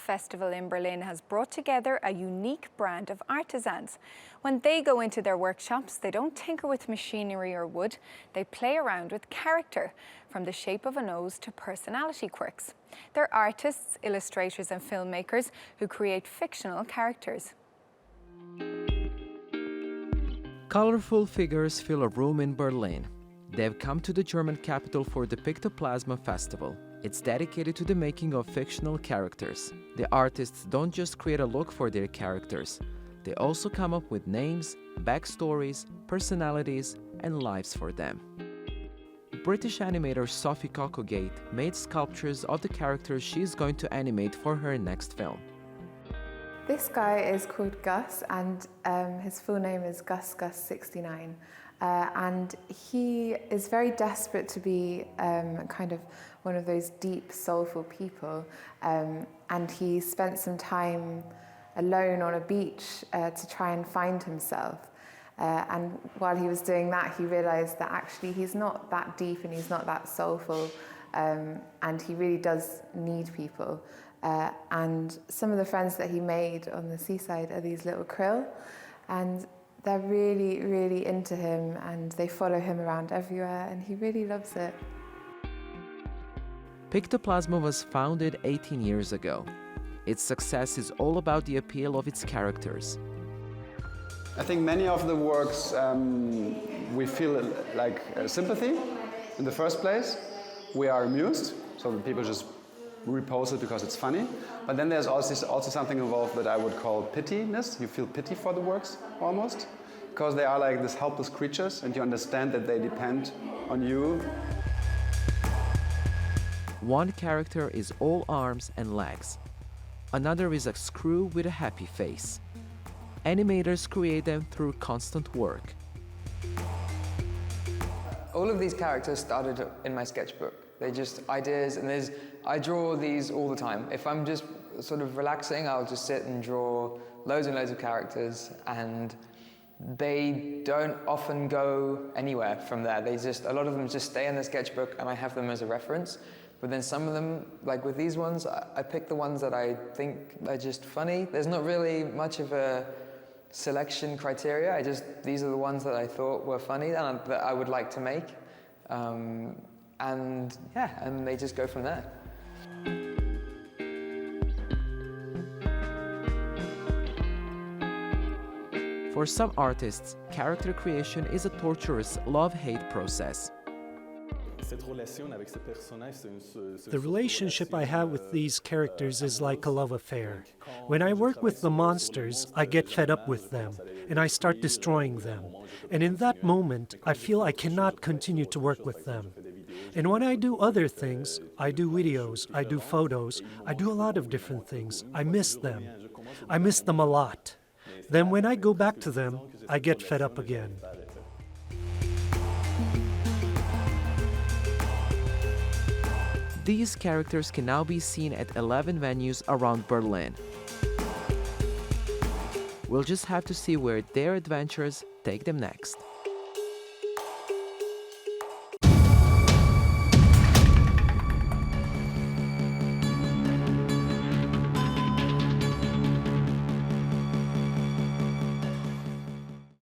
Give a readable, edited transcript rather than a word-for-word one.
festival in Berlin has brought together a unique brand of artisans. When they go into their workshops, they don't tinker with machinery or wood, they play around with character, from the shape of a nose to personality quirks. They're artists, illustrators and filmmakers who create fictional characters. Colorful figures fill a room in Berlin. They've come to the German capital for the Pictoplasma festival. It's dedicated to the making of fictional characters. The artists don't just create a look for their characters. They also come up with names, backstories, personalities, and lives for them. British animator Sophie Cockogate made sculptures of the characters she's going to animate for her next film. This guy is called Gus, and his full name is Gus69. And he is very desperate to be kind of one of those deep, soulful people. And he spent some time alone on a beach to try and find himself. And while he was doing that, he realized that actually he's not that deep and he's not that soulful, and he really does need people. And some of the friends that he made on the seaside are these little krill, and they're really, really into him, and they follow him around everywhere, and he really loves it. Pictoplasma was founded 18 years ago. Its success is all about the appeal of its characters. I think many of the works we feel like sympathy in the first place. We are amused, so that people just repost it because it's funny. But then there's also something involved that I would call pityness. You feel pity for the works, almost, because they are like these helpless creatures, and you understand that they depend on you. One character is all arms and legs. Another is a screw with a happy face. Animators create them through constant work. All of these characters started in my sketchbook. They're just ideas, and I draw these all the time. If I'm just sort of relaxing, I'll just sit and draw loads and loads of characters, and they don't often go anywhere from there. A lot of them just stay in the sketchbook, and I have them as a reference. But then some of them, like with these ones, I pick the ones that I think are just funny. There's not really much of a selection criteria. These are the ones that I thought were funny and that I would like to make. And they just go from there. For some artists, character creation is a torturous love-hate process. The relationship I have with these characters is like a love affair. When I work with the monsters, I get fed up with them, and I start destroying them. And in that moment, I feel I cannot continue to work with them. And when I do other things, I do videos, I do photos, I do a lot of different things. I miss them. I miss them a lot. Then when I go back to them, I get fed up again. These characters can now be seen at 11 venues around Berlin. We'll just have to see where their adventures take them next.